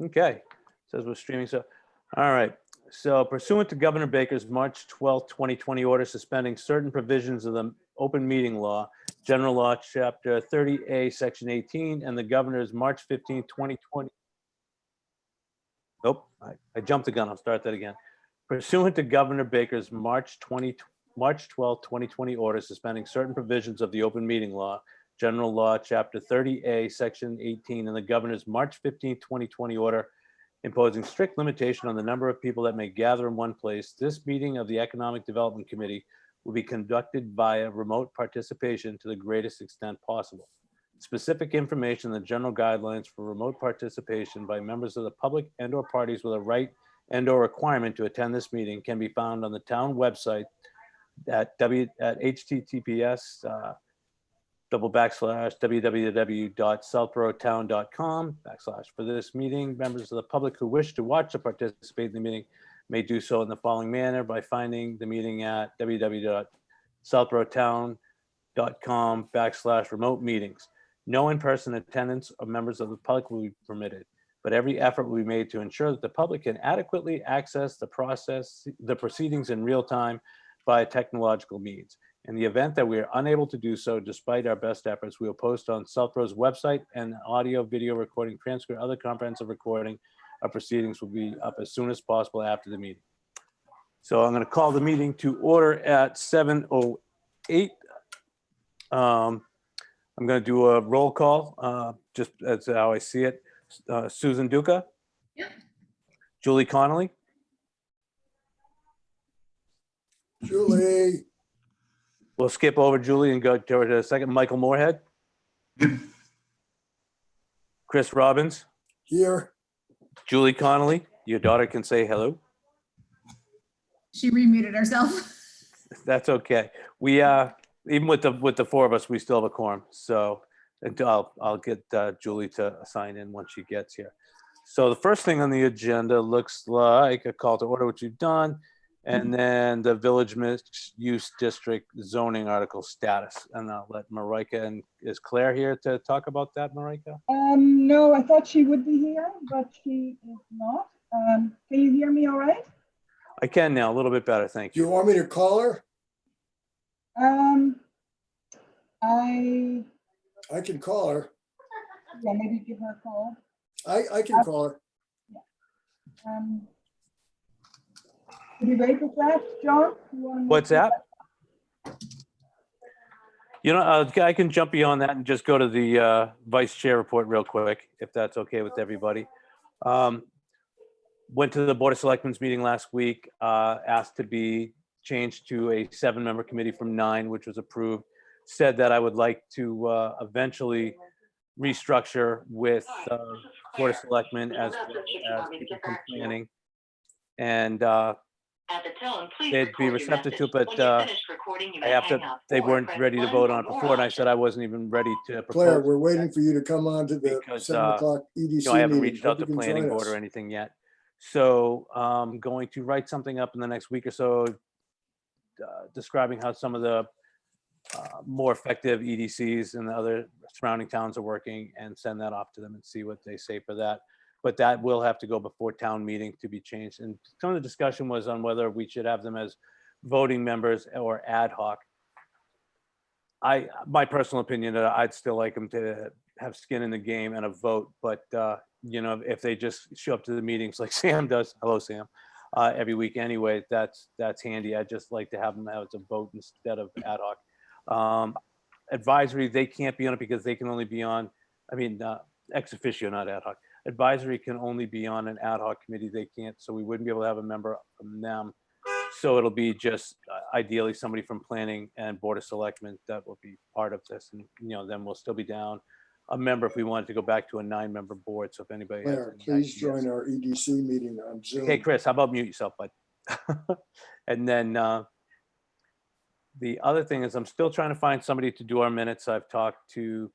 Okay, says we're streaming, so, all right. So pursuant to Governor Baker's March 12th, 2020 order suspending certain provisions of the open meeting law, general law, chapter 30A, section 18, and the governor's March 15th, 2020. Nope, I jumped the gun. I'll start that again. Pursuant to Governor Baker's March 12th, 2020 order suspending certain provisions of the open meeting law, general law, chapter 30A, section 18, and the governor's March 15th, 2020 order imposing strict limitation on the number of people that may gather in one place, this meeting of the Economic Development Committee will be conducted via remote participation to the greatest extent possible. Specific information, the general guidelines for remote participation by members of the public and/or parties with a right and/or requirement to attend this meeting can be found on the town website at https www.southboroughtown.com/ for this meeting. Members of the public who wish to watch or participate in the meeting may do so in the following manner by finding the meeting at www.southboroughtown.com/ remote meetings. No in-person attendance of members of the public will be permitted, but every effort will be made to ensure that the public can adequately access the proceedings in real time by technological means. In the event that we are unable to do so, despite our best efforts, we will post on Southborough's website an audio, video recording, transcript, other comprehensive recording of proceedings will be up as soon as possible after the meeting. So I'm going to call the meeting to order at 7:08. I'm going to do a roll call, just as how I see it. Susan Duca? Yep. Julie Connolly? Julie. We'll skip over Julie and go to a second. Michael Moorhead? Chris Robbins? Here. Julie Connolly? Your daughter can say hello. She remuted herself. That's okay. We even with the four of us, we still have a quorum. So I'll get Julie to sign in once she gets here. So the first thing on the agenda looks like a call to order, which you've done, and then the village mixed use district zoning article status. And I'll let Marika, and is Claire here to talk about that, Marika? No, I thought she would be here, but she is not. Can you hear me all right? I can now, a little bit better, thank Do you you. want me to call her? I I can call her. yeah, maybe give her a call. I can call her. Would you wait for that, John? What's that? You know, I can jump beyond that and just go to the vice chair report real quick, if that's okay with everybody. Went to the Board of Selectmen's meeting last week, asked to be changed to a 7-member committee from 9, which was approved. Said that I would like to eventually restructure with Board of Selectmen as well as people from planning. And they'd be receptive to it, but they weren't ready to vote on it before, and I said I wasn't even ready to Claire, propose. we're waiting for you to come on to the Because, 7 o'clock EDC I haven't meeting. reached out to Hope you can planning join board us. or anything yet. So I'm going to write something up in the next week or so describing how some of the more effective EDCs and the other surrounding towns are working, and send that off to them and see what they say for that. But that will have to go before town meeting to be changed. And some of the discussion was on whether we should have them as voting members or ad hoc. My personal opinion, I'd still like them to have skin in the game and a vote, but you know, if they just show up to the meetings like Sam does, hello Sam, every week anyway, that's handy. I'd just like to have them as a vote instead of ad hoc. Advisory, they can't be on it because they can only be on, I mean, ex officio, not ad hoc. Advisory can only be on an ad hoc committee. They can't, so we wouldn't be able to have a member from them. So it'll be just ideally somebody from planning and Board of Selectmen that will be part of this. And, you know, then we'll still be down a member if we wanted to go back to a 9-member board. So if anybody has Claire, any please ideas. join our EDC meeting on Zoom. Hey, Chris, how about mute yourself, bud? And then the other thing is I'm still trying to find somebody to do our minutes. I've talked to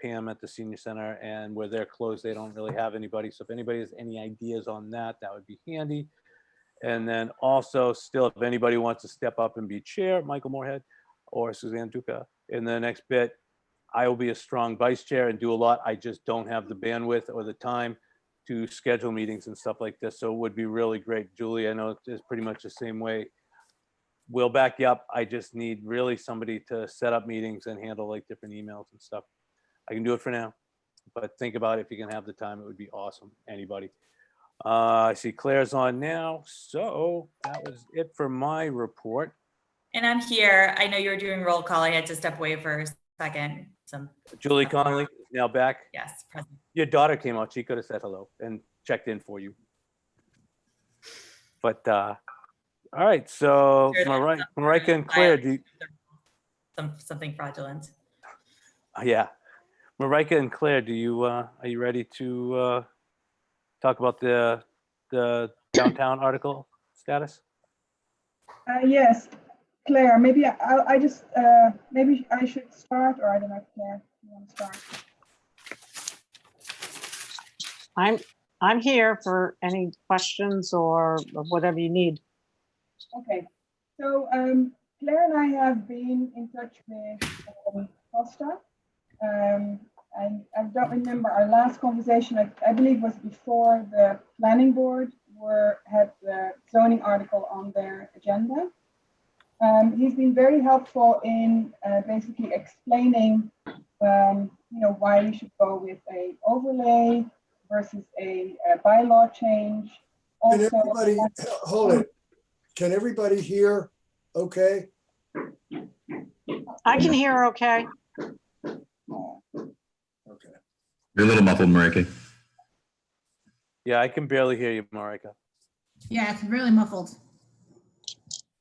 Pam at the senior center, and where they're closed, they don't really have anybody. So if anybody has any ideas on that, that would be handy. And then also still, if anybody wants to step up and be chair, Michael Moorhead or Suzanne Duca, in the next bit, I will be a strong vice chair and do a lot. I just don't have the bandwidth or the time to schedule meetings and stuff like this. So it would be really great. Julie, I know it's pretty much the same way. We'll back you up. I just need really somebody to set up meetings and handle like different emails and stuff. I can do it for now, but think about it. If you can have the time, it would be awesome. Anybody. I see Claire's on now. So that was it for my report. And I'm here. I know you were doing roll call. I had to step away for a second. Julie Conley is now back. Yes, present. Your daughter came out. She could have said hello and checked in for you. But all right. So Sure, that's Marika and Claire, do you, something fraudulent. yeah. Marika and Claire, do you are you ready to talk about the downtown article status? Yes, Claire, maybe I just, maybe I should start, or I don't know, Claire, you want to start? I'm here for any questions or whatever you need. Okay, so Claire and I have been in touch with Costa. And I don't remember our last conversation, I believe was before the planning board had the zoning article on their agenda. He's been very helpful in basically explaining, why we should go with a overlay versus a bylaw change. Can Also, everybody, hold it. Can everybody hear? Okay. I can hear okay. Okay. You're a little muffled, Marika. Yeah, I can barely hear you, Marika. Yeah, it's really muffled.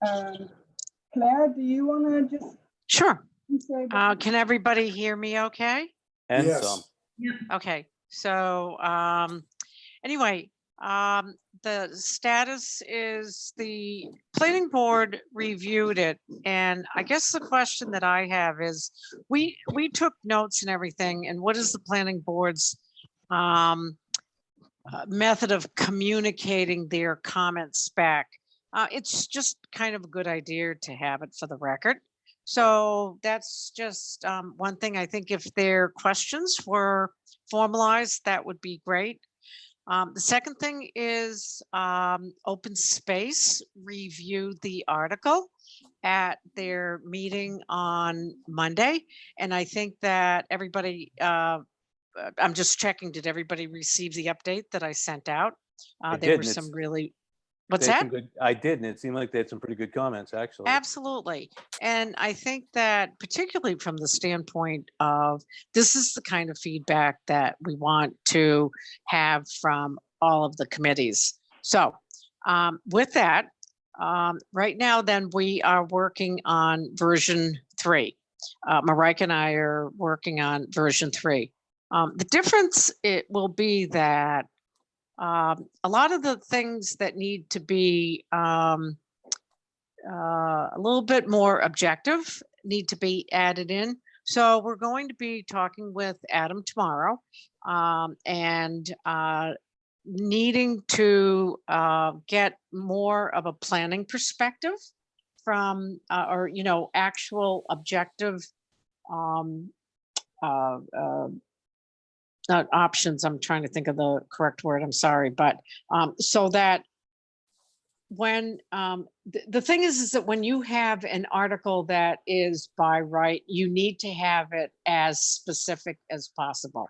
Claire, do you want to just Sure. say? Can everybody hear me okay? And Yes. some. Okay, so anyway, the status is the planning board reviewed it, and I guess the question that I have is, we took notes and everything, and what is the planning board's method of communicating their comments back? It's just kind of a good idea to have it for the record. So that's just one thing. I think if their questions were formalized, that would be great. The second thing is Open Space reviewed the article at their meeting on Monday. And I think that everybody, I'm just checking, did everybody receive the update that I sent out? I There did, were and some it's- really, what's They had that? some good- I did, and it seemed like they had some pretty good comments, actually. Absolutely. And I think that particularly from the standpoint of this is the kind of feedback that we want to have from all of the committees. So with that, right now then we are working on version 3. Marika and I are working on version 3. The difference it will be that a lot of the things that need to be a little bit more objective need to be added in. So we're going to be talking with Adam tomorrow and needing to get more of a planning perspective from or actual objective not options. I'm trying to think of the correct word. I'm sorry, but so that when the thing is that when you have an article that is by right, you need to have it as specific as possible.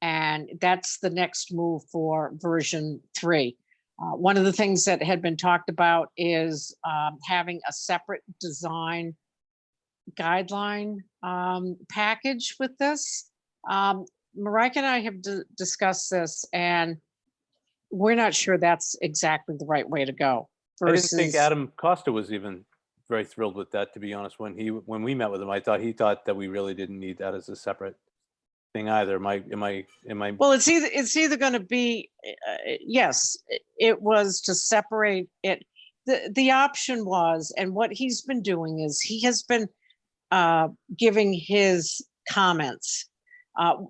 And that's the next move for version 3. One of the things that had been talked about is having a separate design guideline package with this. Marika and I have discussed this, and we're not sure that's exactly the right way to go. I didn't think Adam Costa was even very thrilled with that, to be honest. When we met with him, he thought that we really didn't need that as a separate thing either. Am I? Well, it's either going to be yes, it was to separate it. The option was, and what he's been doing is he has been giving his comments.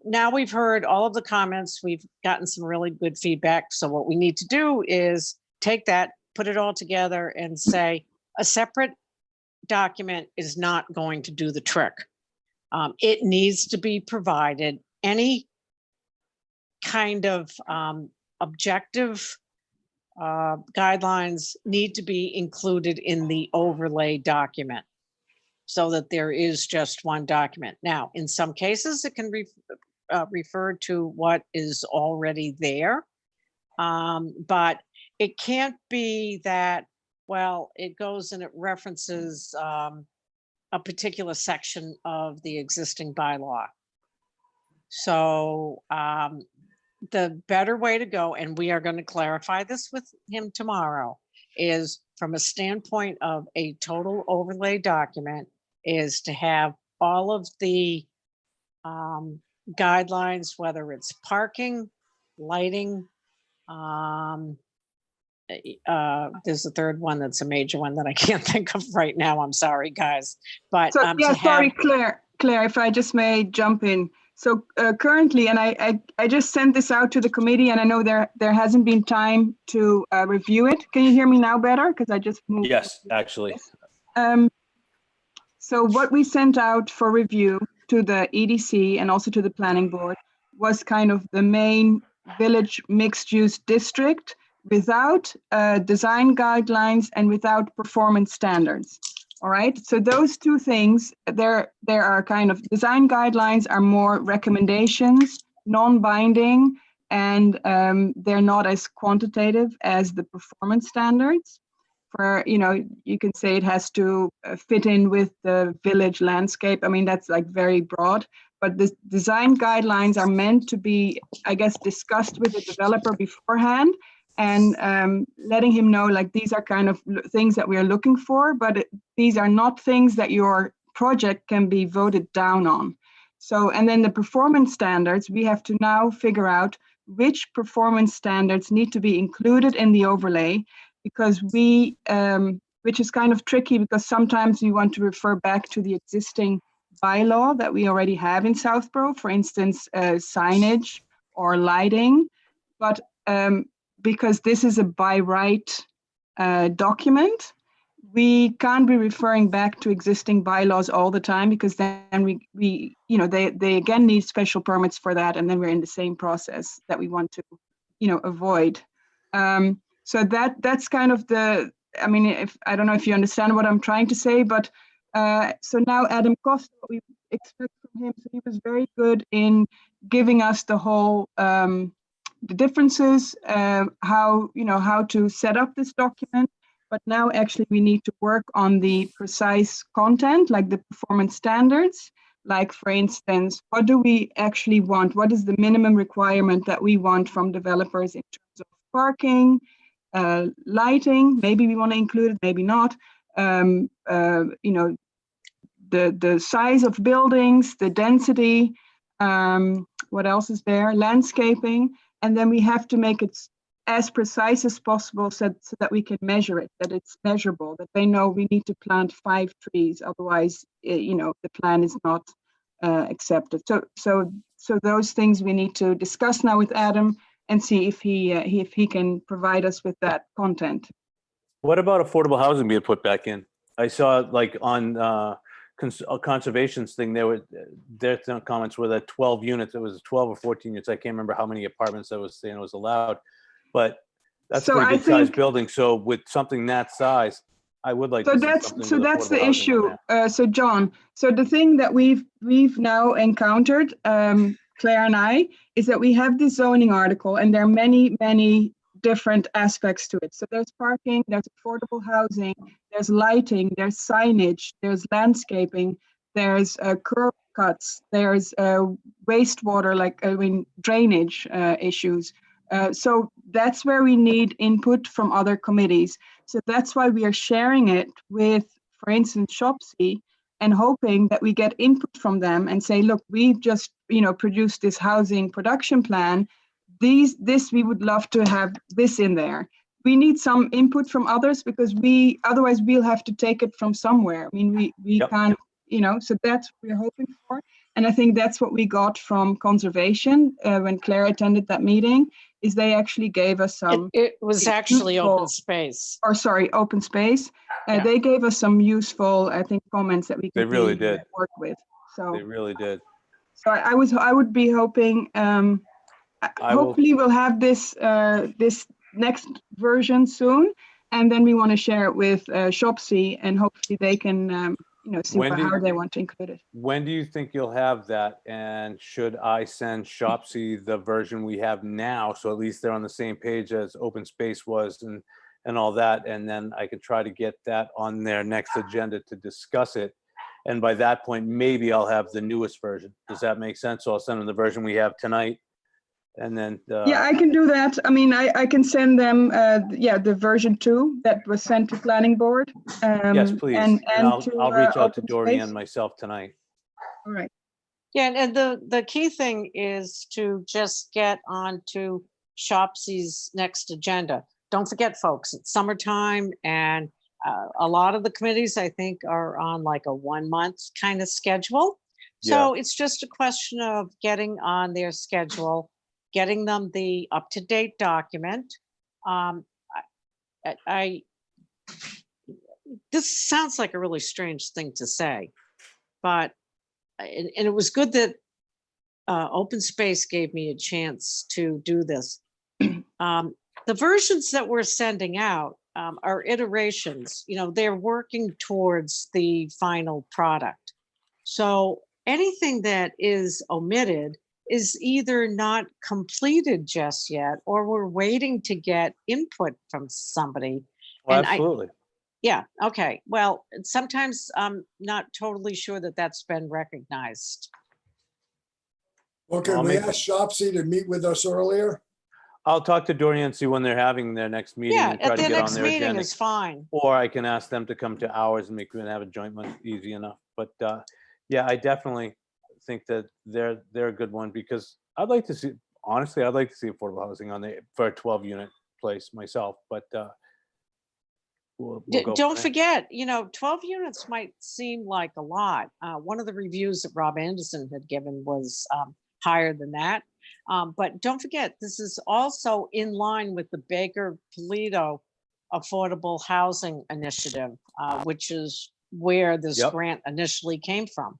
Now we've heard all of the comments. We've gotten some really good feedback. So what we need to do is take that, put it all together and say a separate document is not going to do the trick. It needs to be provided. Any kind of objective guidelines need to be included in the overlay document so that there is just one document. Now, in some cases, it can refer to what is already there. But it can't be that, well, it goes and it references a particular section of the existing bylaw. So the better way to go, and we are going to clarify this with him tomorrow, is from a standpoint of a total overlay document, is to have all of the guidelines, whether it's parking, lighting, there's a third one that's a major one that I can't think of right now. I'm sorry, guys. But So, yeah, to sorry, have, Claire, if I just may jump in. So currently, and I just sent this out to the committee, and I know there hasn't been time to review it. Can you hear me now better? Because I just moved. Yes, actually. So what we sent out for review to the EDC and also to the planning board was kind of the main village mixed-use district without design guidelines and without performance standards. All right, so those two things, there are kind of design guidelines are more recommendations, non-binding, and they're not as quantitative as the performance standards. For, you know, you can say it has to fit in with the village landscape. I mean, that's like very broad, but the design guidelines are meant to be, I guess, discussed with the developer beforehand and letting him know, like, these are kind of things that we are looking for, but these are not things that your project can be voted down on. So, and then the performance standards, we have to now figure out which performance standards need to be included in the overlay, because we, which is kind of tricky because sometimes we want to refer back to the existing bylaw that we already have in Southborough, for instance, signage or lighting, but because this is a by right document, we can't be referring back to existing bylaws all the time, because then we you know, they again need special permits for that, and then we're in the same process that we want to, you know, avoid. So that's kind of the, I mean, if I don't know if you understand what I'm trying to say, but so now Adam Costa, what we expect from him, so he was very good in giving us the whole the differences, how, you know, how to set up this document. But now actually we need to work on the precise content, like the performance standards. Like, for instance, what do we actually want? What is the minimum requirement that we want from developers in terms of parking, lighting? Maybe we want to include it, maybe not. You know, the size of buildings, the density, what else is there? Landscaping. And then we have to make it as precise as possible so that we can measure it, that it's measurable, that they know we need to plant 5 trees, otherwise, you know, the plan is not accepted. So those things we need to discuss now with Adam and see if he can provide us with that content. What about affordable housing being put back in? I saw, like, on conservation's thing, their comments were that 12 units, it was 12 or 14 units. I can't remember how many apartments that was saying was allowed, but that's a So pretty I good sized think- building. So with something that size, I would like to see something So with that's affordable the housing on issue. there. So John, so the thing that we've now encountered, Claire and I, is that we have this zoning article, and there are many different aspects to it. So there's parking, there's affordable housing, there's lighting, there's signage, there's landscaping, there's curb cuts, there's wastewater, like, I mean, drainage issues. So that's where we need input from other committees. So that's why we are sharing it with, for instance, Shopsy, and hoping that we get input from them and say, look, we've just, you know, produced this housing production plan. This we would love to have this in there. We need some input from others, because otherwise we'll have to take it from somewhere. I mean, we Yep. can't, you know, so that's what we're hoping for. And I think that's what we got from conservation when Claire attended that meeting, is they actually gave us some, it was actually open useful- space. or sorry, open space. Yeah. They gave us some useful, I think, comments that we They could really did. work with. So, They really did. I would be hoping I will- hopefully we'll have this, this next version soon. And then we want to share it with Shopsy, and hopefully they can, see When do you- how they want to include it. When do you think you'll have that? And should I send Shopsy the version we have now? So at least they're on the same page as Open Space was and all that. And then I could try to get that on their next agenda to discuss it. And by that point, maybe I'll have the newest version. Does that make sense? So I'll send them the version we have tonight. And then, Yeah, I can do that. I mean, I can send them, the version 2 that was sent to planning board. yes, please. And I'll to, reach out to Open Dorian Space. myself tonight. All right. Yeah, and the key thing is to just get onto Shopsy's next agenda. Don't forget, folks, it's summertime, and a lot of the committees, I think, are on like a 1-month kind of schedule. So it's just a question of getting on their schedule, getting them the up-to-date document. This sounds like a really strange thing to say, but, and it was good that Open Space gave me a chance to do this. The versions that we're sending out are iterations, they're working towards the final product. So anything that is omitted is either not completed just yet, or we're waiting to get input from somebody. Oh, And absolutely. Yeah, okay. Well, sometimes I'm not totally sure that that's been recognized. Well, can I'll we make- ask Shopsy to meet with us earlier? I'll talk to Dorian and see when they're having their next meeting Yeah, and try at to their get on next their meeting agenda. is fine. Or I can ask them to come to ours and we can have a joint one, easy enough. But yeah, I definitely think that they're a good one, because I'd like to see, honestly, I'd like to see affordable housing on for a 12-unit place myself, but we'll go from Don't there. forget, 12 units might seem like a lot. One of the reviews that Rob Anderson had given was higher than that. But don't forget, this is also in line with the Baker Polito Affordable Housing Initiative, which is where this Yep. grant initially came from.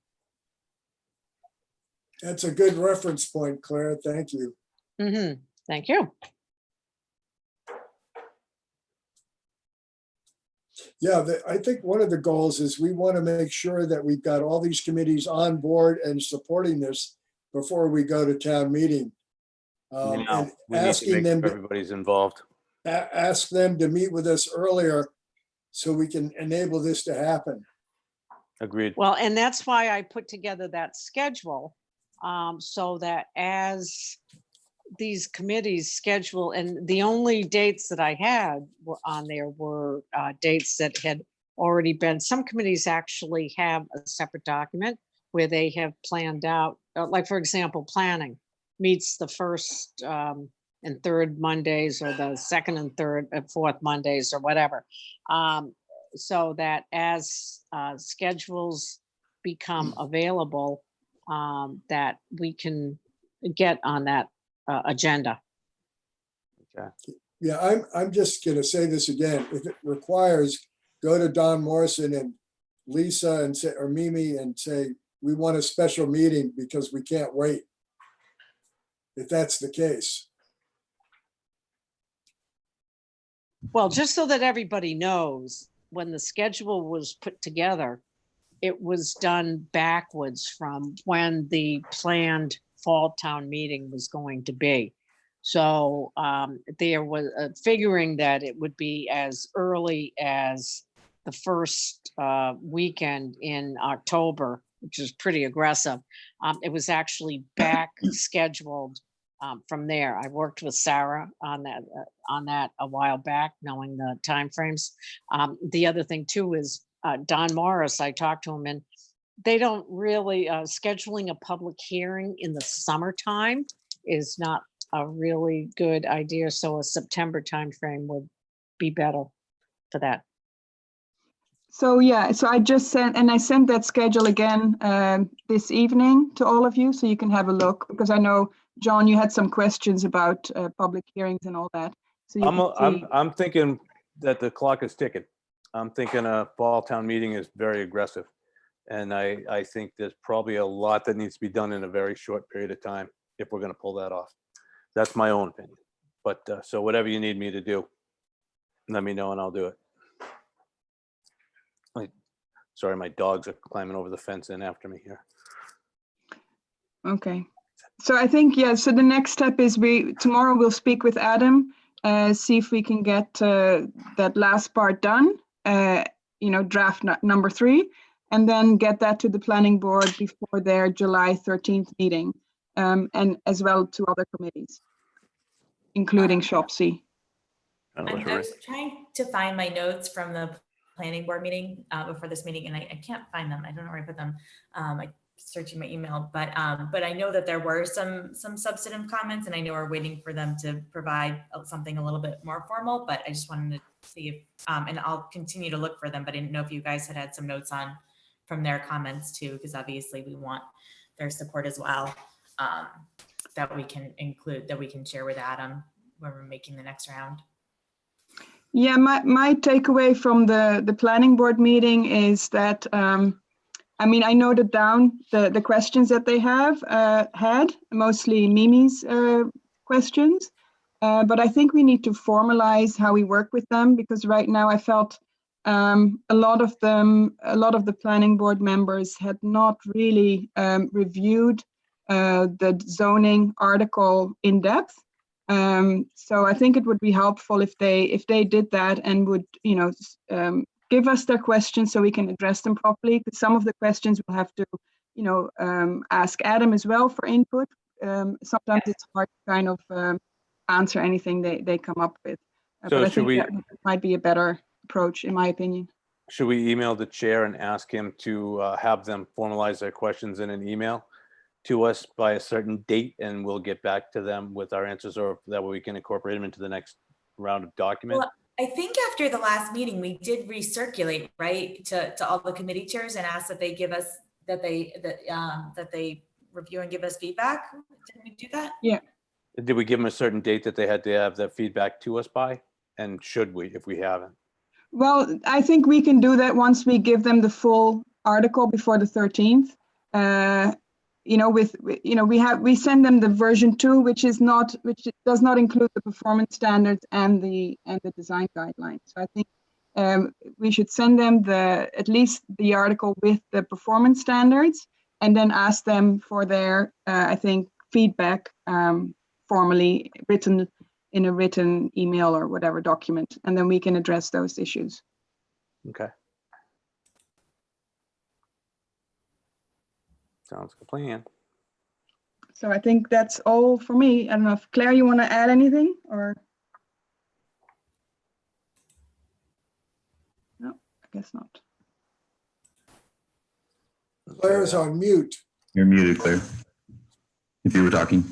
That's a good reference point, Claire. Thank you. Thank you. Yeah, I think one of the goals is we want to make sure that we've got all these committees on board and supporting this before we go to town meeting. Now, And we need to asking make them, sure everybody's involved. ask them to meet with us earlier so we can enable this to happen. Agreed. Well, and that's why I put together that schedule, so that as these committees schedule, and the only dates that I had on there were dates that had already been, some committees actually have a separate document where they have planned out, like, for example, planning meets the first and third Mondays, or the second and third and fourth Mondays, or whatever. So that as schedules become available, that we can get on that agenda. Yeah, I'm just gonna say this again. If it requires, go to Don Morrison and Lisa and say, or Mimi, and say, we want a special meeting because we can't wait. If that's the case. Well, just so that everybody knows, when the schedule was put together, it was done backwards from when the planned fall town meeting was going to be. So there was figuring that it would be as early as the first weekend in October, which is pretty aggressive. It was actually back scheduled from there. I worked with Sarah on that a while back, knowing the timeframes. The other thing too is Don Morris, I talked to him, and they don't really, scheduling a public hearing in the summertime is not a really good idea. So a September timeframe would be better for that. So yeah, so I just sent, and I sent that schedule again this evening to all of you, so you can have a look, because I know, John, you had some questions about public hearings and all that. So you can see. I'm thinking that the clock is ticking. I'm thinking a fall town meeting is very aggressive. And I think there's probably a lot that needs to be done in a very short period of time if we're going to pull that off. That's my own opinion. But so whatever you need me to do, let me know and I'll do it. Sorry, my dogs are climbing over the fence in after me here. Okay. So I think, yeah, so the next step is tomorrow we'll speak with Adam, see if we can get that last part done, draft number 3, and then get that to the planning board before their July 13th meeting, and as well to other committees, including SHOPSI. I was trying to find my notes from the planning board meeting before this meeting, and I can't find them. I don't know where I put them. I searching my email, but I know that there were some substantive comments, and I know we're waiting for them to provide something a little bit more formal. But I just wanted to see if, and I'll continue to look for them. But I didn't know if you guys had some notes on from their comments too, because obviously we want their support as well. That we can include, that we can share with Adam when we're making the next round. Yeah, my takeaway from the planning board meeting is that, I noted down the questions that they had, mostly Mimi's questions, but I think we need to formalize how we work with them, because right now I felt a lot of the planning board members had not really reviewed the zoning article in depth. So I think it would be helpful if they did that and would, give us their questions so we can address them properly. Because some of the questions we'll have to, ask Adam as well for input. Sometimes it's hard to kind of answer anything they come up with. So but I should think we- that might be a better approach, in my opinion. Should we email the chair and ask him to have them formalize their questions in an email to us by a certain date, and we'll get back to them with our answers, or that way we can incorporate them into the next round of document? Well, I think after the last meeting, we did recirculate, right, to all the committee chairs and ask that they give us, that they review and give us feedback. Didn't we do that? Did we give them a certain date that they had to have that feedback to us by? And should we, if we haven't? Well, I think we can do that once we give them the full article before the 13th. We send them the version 2, which does not include the performance standards and the design guidelines. So I think we should send them at least the article with the performance standards, and then ask them for their feedback formally written in a written email or whatever document, and then we can address those issues. Okay. Sounds like a plan. So I think that's all for me. I don't know if Claire, you want to add anything, or? No, I guess not. Claire's on mute. You're muted, Claire. If you were talking.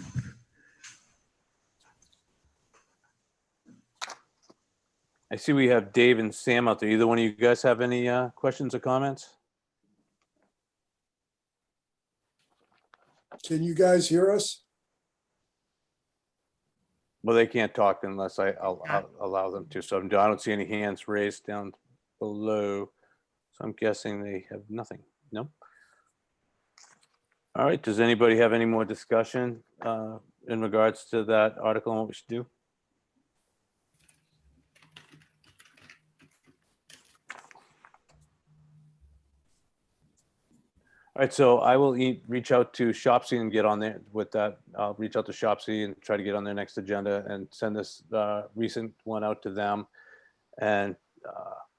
I see we have Dave and Sam out there. Either one of you guys have any questions or comments? Can you guys hear us? Well, they can't talk unless I'll allow them to. So I don't see any hands raised down below. So I'm guessing they have nothing. No? All right. Does anybody have any more discussion in regards to that article and what we should do? All right, so I will reach out to SHOPSI and get on there with that. I'll reach out to SHOPSI and try to get on their next agenda and send this recent one out to them. And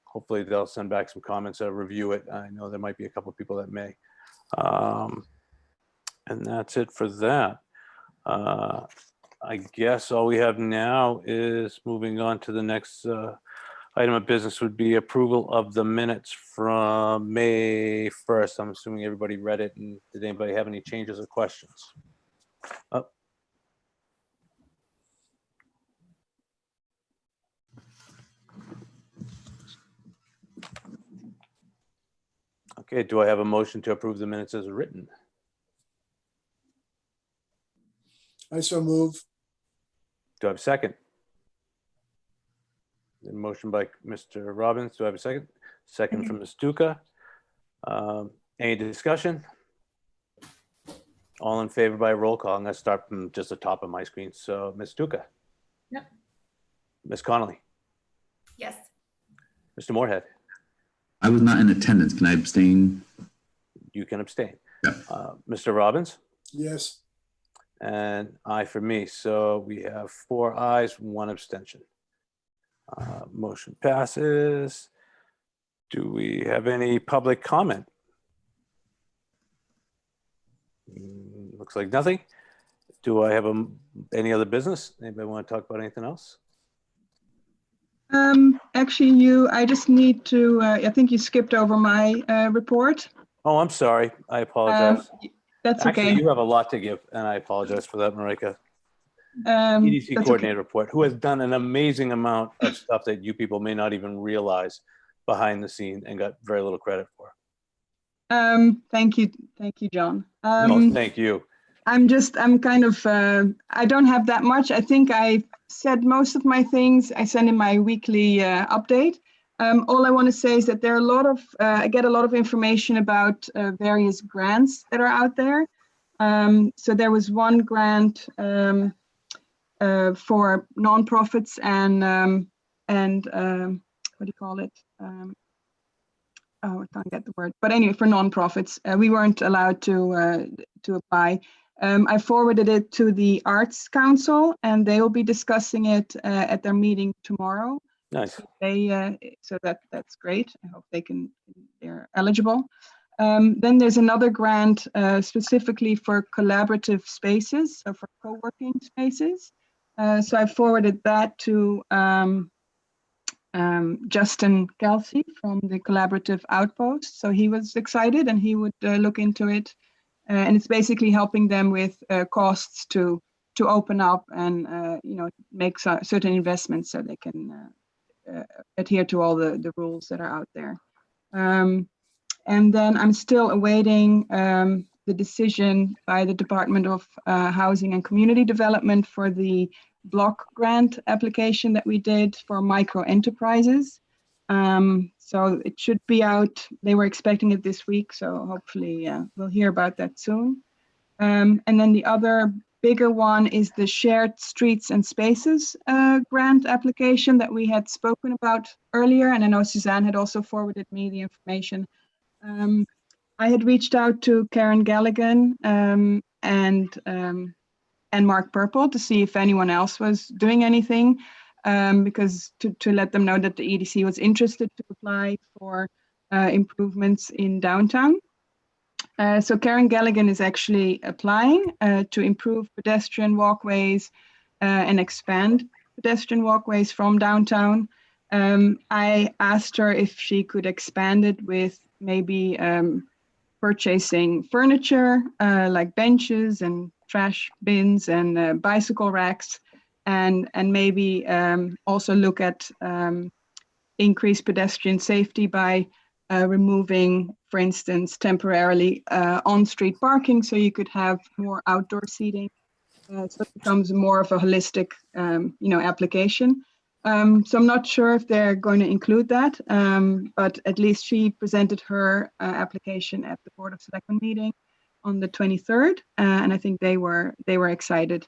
hopefully they'll send back some comments or review it. I know there might be a couple of people that may. And that's it for that. I guess all we have now is moving on to the next item of business would be approval of the minutes from May 1st. I'm assuming everybody read it. And did anybody have any changes or questions? Oh. Okay, do I have a motion to approve the minutes as written? I so move. Do I have a second? The motion by Mr. Robbins. Do I have a second? Second from Ms. Duca. Any discussion? All in favor by roll call. I'm gonna start from just the top of my screen. So Ms. Duca. Yep. Ms. Connolly, Yes. Mr. Moorhead, I was not in attendance. Can I abstain? you can abstain. Yeah. Mr. Robbins, Yes, and I for me. So we have 4 ayes, 1 abstention. Motion passes. Do we have any public comment? Looks like nothing. Do I have any other business? Anybody want to talk about anything else? Actually, I just need to, I think you skipped over my report. Oh, I'm sorry. I apologize. That's Actually, okay. you have a lot to give, and I apologize for that, Marika. Um, EDC that's okay. coordinator report, who has done an amazing amount of stuff that you people may not even realize behind the scene and got very little credit for. Thank you, John. No, thank you. I'm kind of, I don't have that much. I think I said most of my things. I send in my weekly update. All I want to say is that there are a lot of, I get a lot of information about various grants that are out there. So there was one grant for nonprofits and what do you call it? Oh, I can't get the word. But anyway, for nonprofits, we weren't allowed to apply. I forwarded it to the Arts Council, and they will be discussing it at their meeting tomorrow. Nice. So that's great. I hope they're eligible. Then there's another grant specifically for collaborative spaces, so for co-working spaces. So I forwarded that to Justin Kelsey from the Collaborative Outpost. So he was excited and he would look into it. And it's basically helping them with costs to open up and make certain investments so they can adhere to all the rules that are out there. And then I'm still awaiting the decision by the Department of Housing and Community Development for the block grant application that we did for micro enterprises. So it should be out. They were expecting it this week, so hopefully we'll hear about that soon. And then the other bigger one is the Shared Streets and Spaces grant application that we had spoken about earlier. And I know Suzanne had also forwarded me the information. I had reached out to Karen Galligan and Mark Purple to see if anyone else was doing anything, because to let them know that the EDC was interested to apply for improvements in downtown. So Karen Galligan is actually applying to improve pedestrian walkways and expand pedestrian walkways from downtown. I asked her if she could expand it with maybe purchasing furniture like benches and trash bins and bicycle racks, and maybe also look at increased pedestrian safety by removing, for instance, temporarily on-street parking, so you could have more outdoor seating. So it becomes more of a holistic, application. So I'm not sure if they're going to include that, but at least she presented her application at the Board of Selectmen meeting on the 23rd, and I think they were excited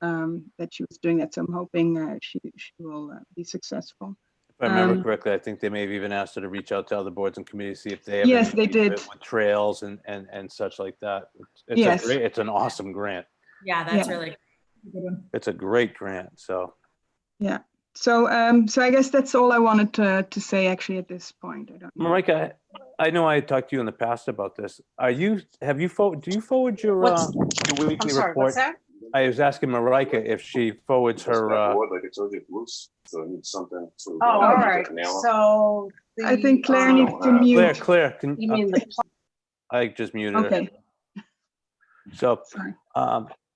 that she was doing that. So I'm hoping she will be successful. If I remember correctly, I think they may have even asked her to reach out to other boards and committees, see if they have. Yes, any they did. with trails and such like that. It's Yes. it's an awesome grant. Yeah, that's Yeah. really Good one. It's a great grant. So Yeah. So I guess that's all I wanted to say actually at this point. I don't know. Marika, I know I talked to you in the past about this. Do you forward your I'm weekly sorry, report? what's that? I was asking Marika if she forwards her, Like I told you, it's loose, so I need something to. Oh, all right, so. I think Claire needs to Claire, mute. Claire, You mean the, I just muted her. Okay, So, sorry.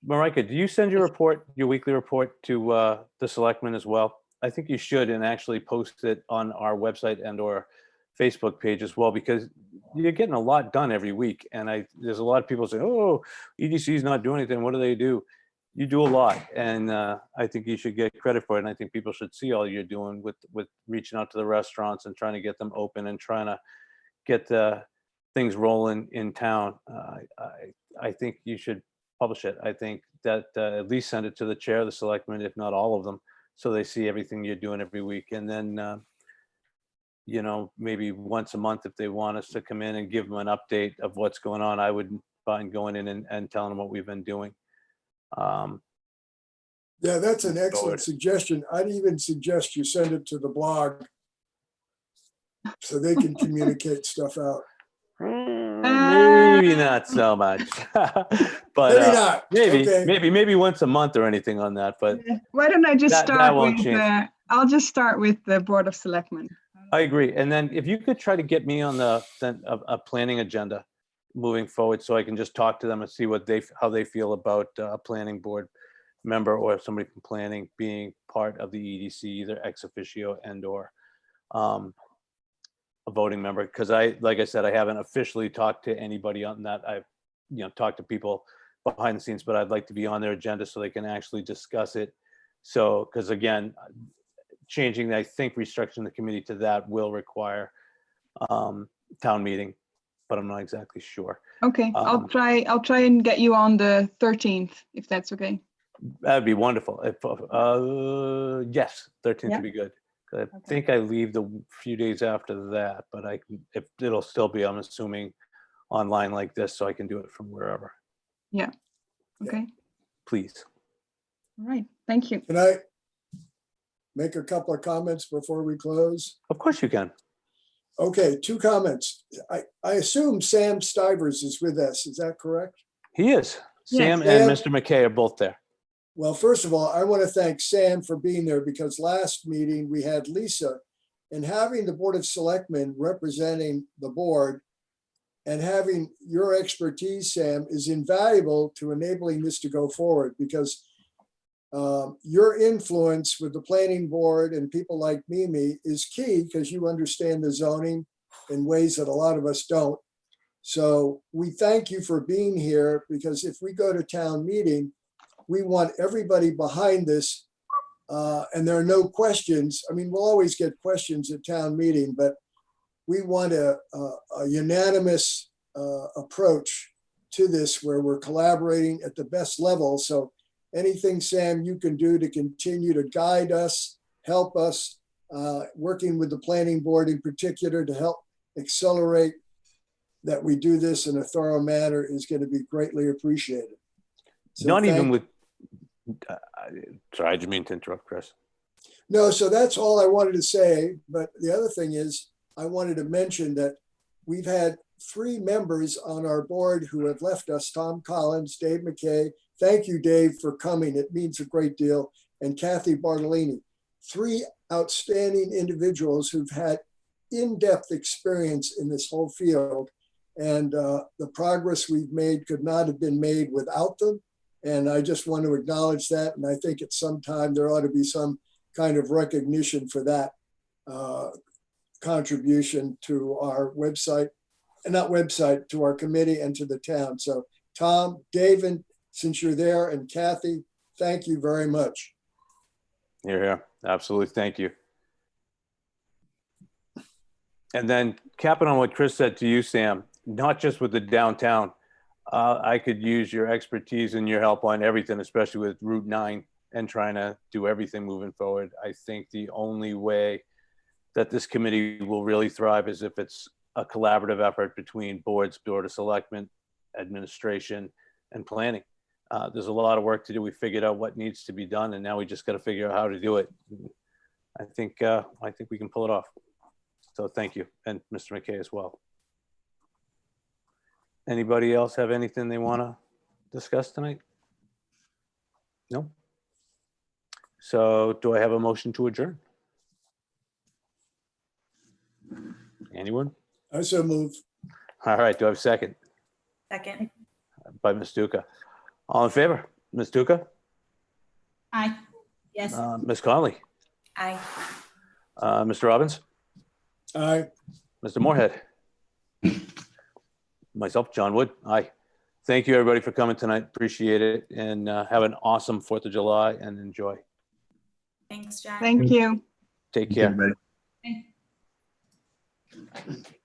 Marika, do you send your weekly report to the selectmen as well? I think you should, and actually post it on our website and or Facebook page as well, because you're getting a lot done every week. And there's a lot of people saying, oh, EDC is not doing anything. What do they do? You do a lot. And I think you should get credit for it. And I think people should see all you're doing with reaching out to the restaurants and trying to get them open and trying to get things rolling in town. I think you should publish it. I think that at least send it to the chair of the selectmen, if not all of them, so they see everything you're doing every week. And then, you know, maybe once a month, if they want us to come in and give them an update of what's going on, I would find going in and telling them what we've been doing. Yeah, that's an excellent Forward. suggestion. I'd even suggest you send it to the blog so they can communicate stuff out. Maybe not so much, but Maybe not. maybe, Okay. maybe once a month or anything on that. But Why don't I just That start won't with, change. I'll just start with the Board of Selectmen. I agree. And then if you could try to get me on a planning agenda moving forward, so I can just talk to them and see what how they feel about a planning board member or somebody from planning being part of the EDC, either ex officio and or a voting member. Because like I said, I haven't officially talked to anybody on that. I've, you know, talked to people behind the scenes, but I'd like to be on their agenda so they can actually discuss it. So, because again, changing, I think, restructuring the committee to that will require town meeting, but I'm not exactly sure. Okay, I'll try and get you on the 13th, if that's okay. That'd be wonderful. If, yes, 13th Yeah. would be good. 'Cause I think I leave the few days after that, but if it'll still be, I'm assuming, online like this, so I can do it from wherever. Okay, Please. all right, thank you. Can I make a couple of comments before we close? Of course you can. Okay, 2 comments. I assume Sam Stivers is with us. Is that correct? He is. Yes. Sam and Sam. Mr. McKay are both there. Well, first of all, I want to thank Sam for being there because last meeting we had Lisa, and having the Board of Selectmen representing the board and having your expertise, Sam, is invaluable to enabling this to go forward, because your influence with the planning board and people like Mimi is key, because you understand the zoning in ways that a lot of us don't. So we thank you for being here, because if we go to town meeting, we want everybody behind this, and there are no questions. I mean, we'll always get questions at town meeting, but we want a unanimous approach to this, where we're collaborating at the best level. So anything, Sam, you can do to continue to guide us, help us, working with the planning board in particular to help accelerate that we do this in a thorough manner, is going to be greatly appreciated. So Not even thank- with, sorry, I didn't mean to interrupt, Chris. No, so that's all I wanted to say. But the other thing is, I wanted to mention that we've had 3 members on our board who have left us: Tom Collins, Dave McKay. Thank you, Dave, for coming. It means a great deal. And Kathy Bartolini. 3 outstanding individuals who've had in-depth experience in this whole field. And the progress we've made could not have been made without them. And I just want to acknowledge that. And I think at some time there ought to be some kind of recognition for that contribution to our website, and not website, to our committee and to the town. So Tom, David, since you're there, and Kathy, thank you very much. You're here. Absolutely. Thank you. And then capping on what Chris said to you, Sam, not just with the downtown, I could use your expertise and your help on everything, especially with Route 9 and trying to do everything moving forward. I think the only way that this committee will really thrive is if it's a collaborative effort between boards, Board of Selectmen, administration, and planning. There's a lot of work to do. We figured out what needs to be done, and now we just got to figure out how to do it. I think we can pull it off. So thank you, and Mr. McKay as well. Anybody else have anything they want to discuss tonight? No? So do I have a motion to adjourn? Anyone? I so move. All right, do I have a second? Second. By Ms. Duca. All in favor? Ms. Duca? Aye. Yes. Ms. Conley? Aye. Mr. Robbins? Aye. Mr. Moorhead? Myself, John Wood. Aye. Thank you, everybody, for coming tonight. Appreciate it. And have an awesome 4th of July and enjoy. Thanks, John. Thank you. Take Thank you, care. everybody.